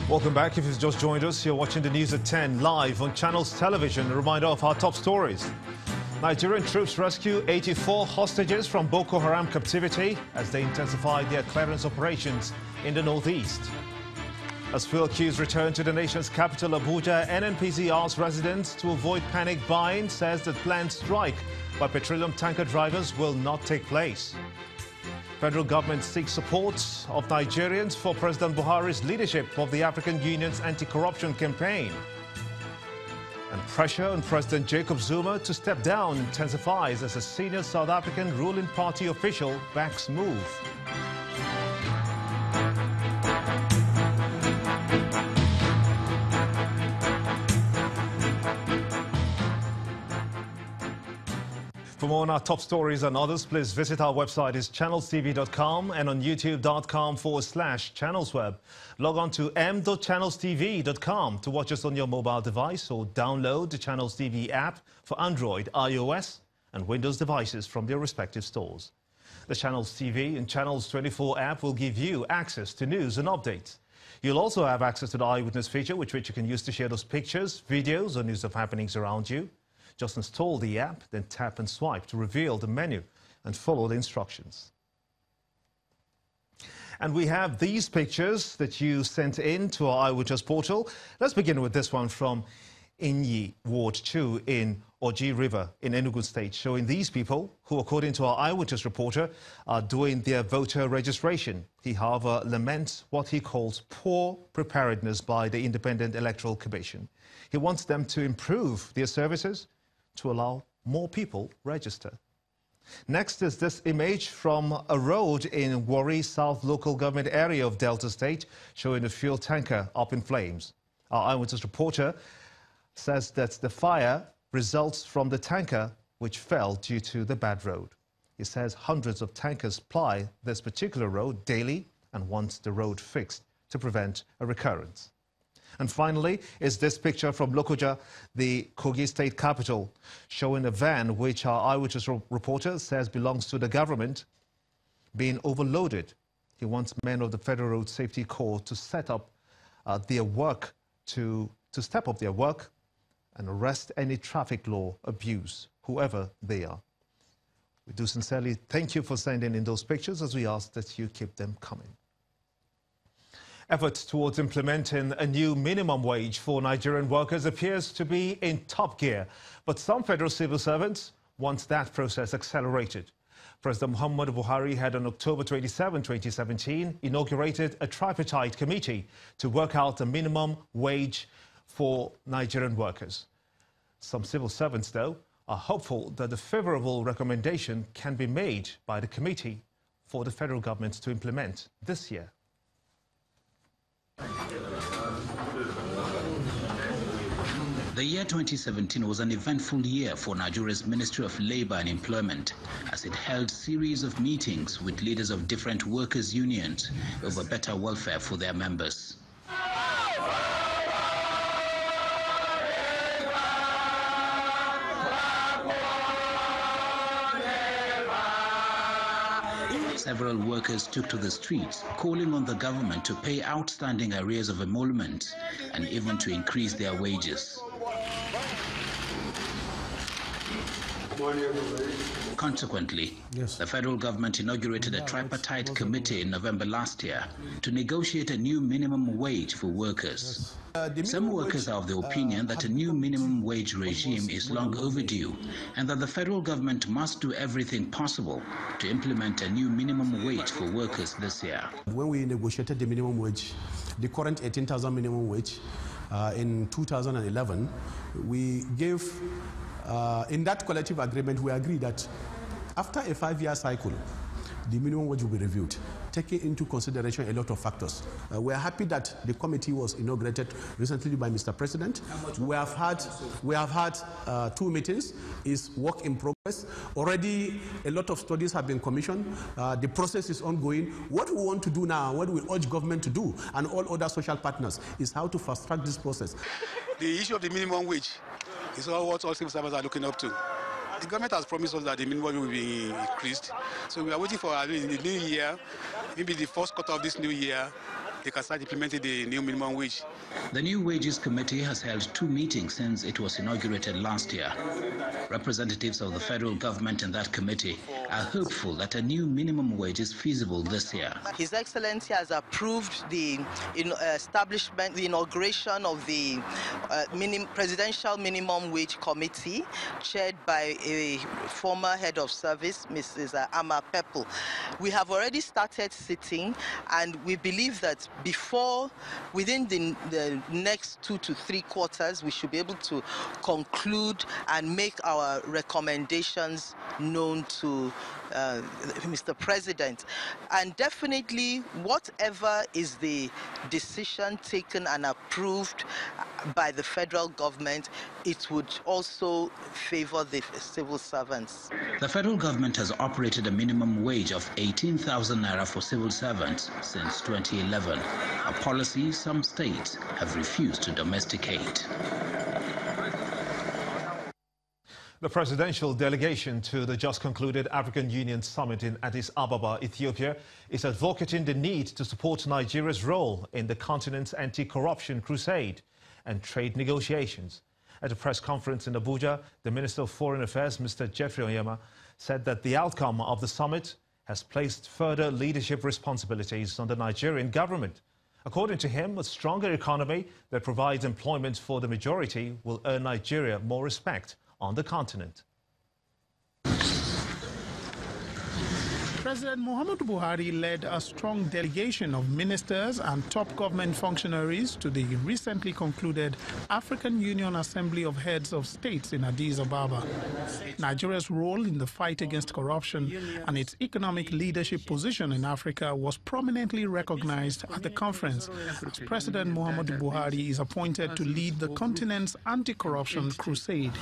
Welcome back. If you've just joined us, you're watching the news at 10 live on Channels Television. A reminder of our top stories. Nigerian troops rescue 84 hostages from Boko Haram captivity as they intensify their clearance operations in the northeast. As fuel queues return to the nation's capital, Abuja, NNPC asks residents to avoid panic buying, says that planned strike by petroleum tanker drivers will not take place. Federal government seeks support of Nigerians for President Buhari's leadership of the African Union's anti-corruption campaign. And pressure on President Jacob Zuma to step down intensifies as a senior South African ruling party official backs move. For more on our top stories and others, please visit our website is channelstv.com and on youtube.com/channelsweb. Log on to m.channelstv.com to watch us on your mobile device or download the Channels TV app for Android, iOS and Windows devices from their respective stores. The Channels TV and Channels 24 app will give you access to news and updates. You'll also have access to the Eyewitness feature, which you can use to share those pictures, videos or news of happenings around you. Just install the app, then tap and swipe to reveal the menu and follow the instructions. And we have these pictures that you sent in to our Eyewitness portal. Let's begin with this one from Inyi, Ward 2 in Oji River in Enugu State, showing these people who, according to our Eyewitness reporter, are doing their voter registration. He, however, laments what he calls poor preparedness by the Independent Electoral Commission. He wants them to improve their services to allow more people register. Next is this image from a road in Warri South local government area of Delta State, showing a fuel tanker up in flames. Our Eyewitness reporter says that the fire results from the tanker which fell due to the bad road. He says hundreds of tankers ply this particular road daily and wants the road fixed to prevent a recurrence. And finally is this picture from Lokoja, the Kogi state capital, showing a van which our Eyewitness reporter says belongs to the government being overloaded. He wants men of the Federal Road Safety Corps to set up their work, to step up their work and arrest any traffic law abuse, whoever they are. We do sincerely thank you for sending in those pictures, as we ask that you keep them coming. Efforts towards implementing a new minimum wage for Nigerian workers appears to be in top gear, but some federal civil servants want that process accelerated. President Muhammadu Buhari had on October 27, 2017, inaugurated a tripartite committee to work out a minimum wage for Nigerian workers. Some civil servants, though, are hopeful that the favorable recommendation can be made by the committee for the federal government to implement this year. The year 2017 was an eventful year for Nigeria's Ministry of Labour and Employment, as it held a series of meetings with leaders of different workers' unions over better welfare for their members. Several workers took to the streets, calling on the government to pay outstanding arrears of emoluments and even to increase their wages. Consequently, the federal government inaugurated a tripartite committee in November last year to negotiate a new minimum wage for workers. Some workers are of the opinion that a new minimum wage regime is long overdue and that the federal government must do everything possible to implement a new minimum wage for workers this year. When we negotiated the minimum wage, the current 18,000 minimum wage in 2011, we gave, in that collective agreement, we agreed that after a 5-year cycle, the minimum wage will be reviewed, taking into consideration a lot of factors. We are happy that the committee was inaugurated recently by Mr. President. We have had 2 meetings. It's work in progress. Already a lot of studies have been commissioned. The process is ongoing. What we want to do now, what we urge government to do, and all other social partners, is how to fast track this process. The issue of the minimum wage is what all civil servants are looking up to. The government has promised us that the minimum will be increased. So we are waiting for the new year, maybe the first quarter of this new year, they can start implementing the new minimum wage. The New Wages Committee has held 2 meetings since it was inaugurated last year. Representatives of the federal government in that committee are hopeful that a new minimum wage is feasible this year. His Excellency has approved the establishment, the inauguration of the Presidential Minimum Wage Committee, chaired by a former head of service, Mrs. Ama Peppel. We have already started sitting, and we believe that within the next 2 to 3 quarters, we should be able to conclude and make our recommendations known to Mr. President. And definitely, whatever is the decision taken and approved by the federal government, it would also favor the civil servants. The federal government has operated a minimum wage of 18,000 naira for civil servants since 2011, a policy some states have refused to domesticate. The presidential delegation to the just concluded African Union Summit in Addis Ababa, Ethiopia, is advocating the need to support Nigeria's role in the continent's anti-corruption crusade and trade negotiations. At a press conference in Abuja, the Minister of Foreign Affairs, Mr. Jeffrey Onyema, said that the outcome of the summit has placed further leadership responsibilities on the Nigerian government. According to him, a stronger economy that provides employment for the majority will earn Nigeria more respect on the continent. President Muhammadu Buhari led a strong delegation of ministers and top government functionaries to the recently concluded African Union Assembly of Heads of States in Addis Ababa. Nigeria's role in the fight against corruption and its economic leadership position in Africa was prominently recognized at the conference, as President Muhammadu Buhari is appointed to lead the continent's anti-corruption crusade.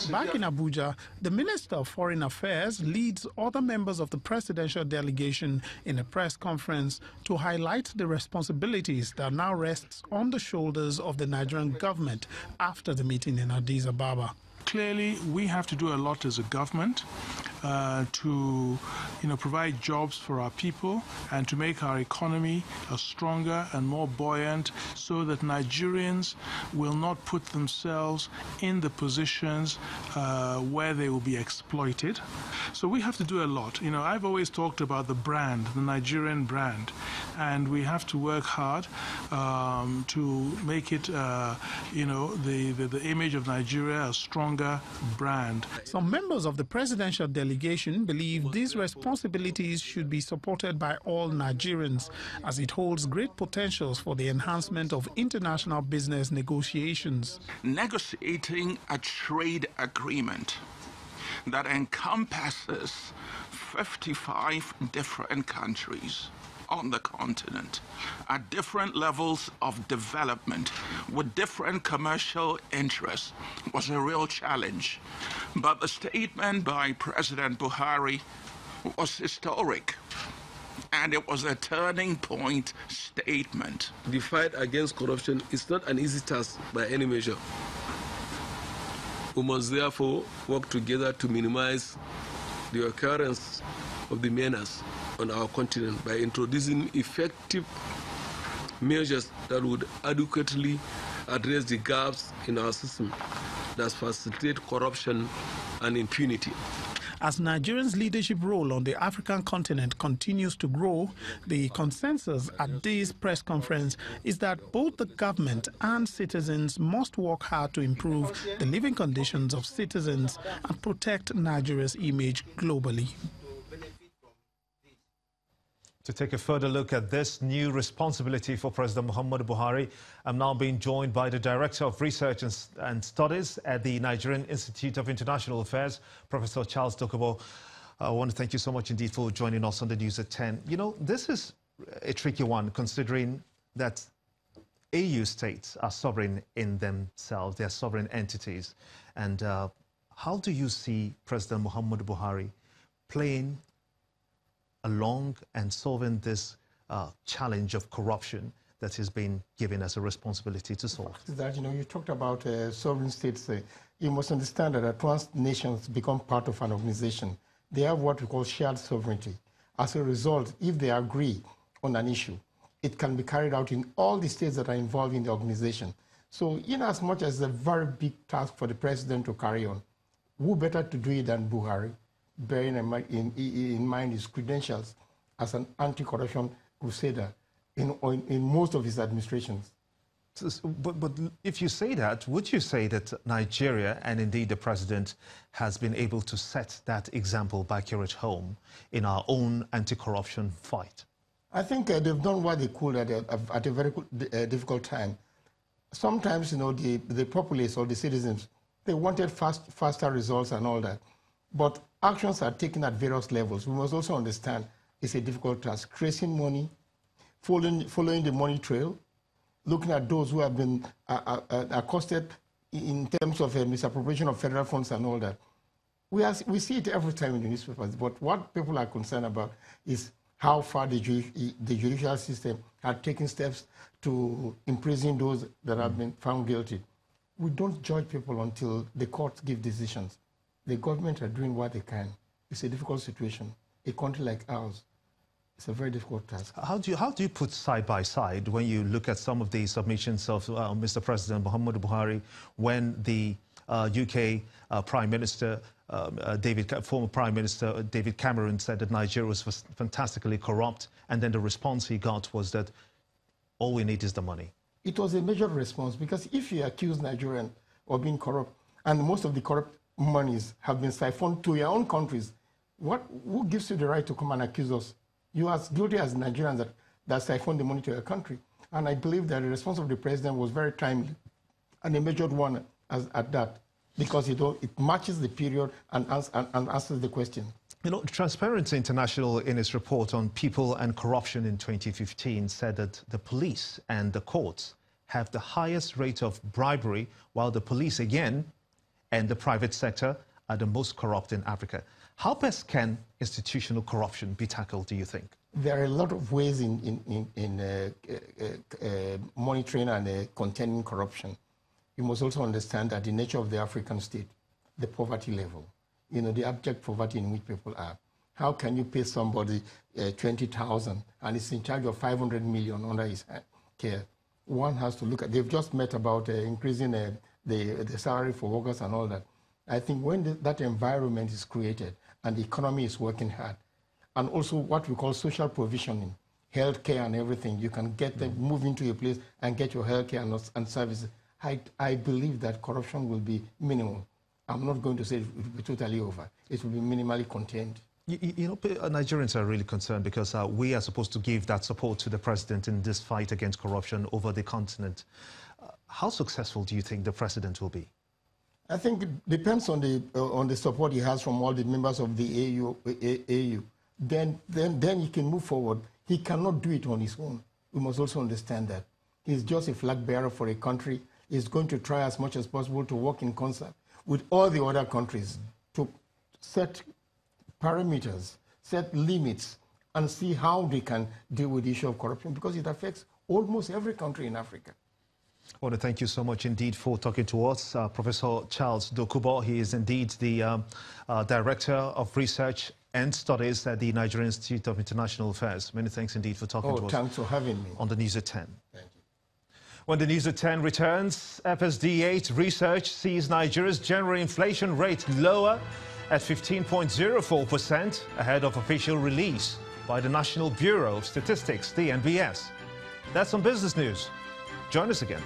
Back in Abuja, the Minister of Foreign Affairs leads other members of the presidential delegation in a press conference to highlight the responsibilities that now rests on the shoulders of the Nigerian government after the meeting in Addis Ababa. Clearly, we have to do a lot as a government to provide jobs for our people and to make our economy stronger and more buoyant, so that Nigerians will not put themselves in the positions where they will be exploited. So we have to do a lot. I've always talked about the brand, the Nigerian brand, and we have to work hard to make it, the image of Nigeria a stronger brand. Some members of the presidential delegation believe these responsibilities should be supported by all Nigerians, as it holds great potentials for the enhancement of international business negotiations. Negotiating a trade agreement that encompasses 55 different countries on the continent at different levels of development with different commercial interests was a real challenge. But the statement by President Buhari was historic, and it was a turning point statement. The fight against corruption is not an easy task by any measure. We must therefore work together to minimize the occurrence of the menace on our continent by introducing effective measures that would adequately address the gaps in our system that facilitate corruption and impunity. As Nigeria's leadership role on the African continent continues to grow, the consensus at this press conference is that both the government and citizens must work hard to improve the living conditions of citizens and protect Nigeria's image globally. To take a further look at this new responsibility for President Muhammadu Buhari, I'm now being joined by the Director of Research and Studies at the Nigerian Institute of International Affairs, Professor Charles Dokubo. I want to thank you so much indeed for joining us on the News at 10. This is a tricky one, considering that AU states are sovereign in themselves. They are sovereign entities. And how do you see President Muhammadu Buhari playing along and solving this challenge of corruption that has been given as a responsibility to solve? That, you talked about sovereign states. You must understand that once nations become part of an organization, they have what we call shared sovereignty. As a result, if they agree on an issue, it can be carried out in all the states that are involved in the organization. So in as much as a very big task for the president to carry on, who better to do it than Buhari, bearing in mind his credentials as an anti-corruption crusader in most of his administrations. But if you say that, would you say that Nigeria and indeed the president has been able to set that example back here at home in our own anti-corruption fight? I think they've done what they could at a very difficult time. Sometimes, you know, the populace or the citizens, they wanted faster results and all that. But actions are taken at various levels. We must also understand it's a difficult task. Tracing money, following the money trail, looking at those who have been accosted in terms of misappropriation of federal funds and all that. We see it every time in the newspapers, but what people are concerned about is how far the judicial system had taken steps to imprison those that have been found guilty. We don't judge people until the courts give decisions. The government are doing what they can. It's a difficult situation. A country like ours, it's a very difficult task. How do you put side by side when you look at some of the submissions of Mr. President Muhammadu Buhari when the UK Prime Minister, former Prime Minister David Cameron said that Nigeria was fantastically corrupt, and then the response he got was that all we need is the money? It was a major response, because if you accuse Nigerians of being corrupt, and most of the corrupt monies have been siphoned to your own countries, who gives you the right to come and accuse us? You are as guilty as Nigerians that siphoned the money to your country. And I believe that the response of the president was very timely and a measured one at that, because it matches the period and answers the question. You know, Transparency International, in its report on people and corruption in 2015, said that the police and the courts have the highest rate of bribery, while the police, again, and the private sector are the most corrupt in Africa. How best can institutional corruption be tackled, do you think? There are a lot of ways in monitoring and containing corruption. You must also understand that the nature of the African state, the poverty level, you know, the abject poverty in which people are. How can you pay somebody 20,000 and he's in charge of 500 million under his care? One has to look at, they've just met about increasing the salary for workers and all that. I think when that environment is created and the economy is working hard, and also what we call social provisioning, healthcare and everything, you can get them, move into a place and get your healthcare and services. I believe that corruption will be minimal. I'm not going to say it will be totally over. It will be minimally contained. You know, Nigerians are really concerned because we are supposed to give that support to the president in this fight against corruption over the continent. How successful do you think the president will be? I think it depends on the support he has from all the members of the AU. Then he can move forward. He cannot do it on his own. We must also understand that. He's just a flag bearer for a country. He's going to try as much as possible to work in concert with all the other countries to set parameters, set limits, and see how they can deal with the issue of corruption, because it affects almost every country in Africa. I want to thank you so much indeed for talking to us. Professor Charles Dokubo, he is indeed the Director of Research and Studies at the Nigerian Institute of International Affairs. Many thanks indeed for talking to us. Thanks for having me. On the News at 10. Thank you. When the News at 10 returns, FSD8 research sees Nigeria's general inflation rate lower at 15.04%, ahead of official release by the National Bureau of Statistics, the NBS. That's on Business News. Join us again.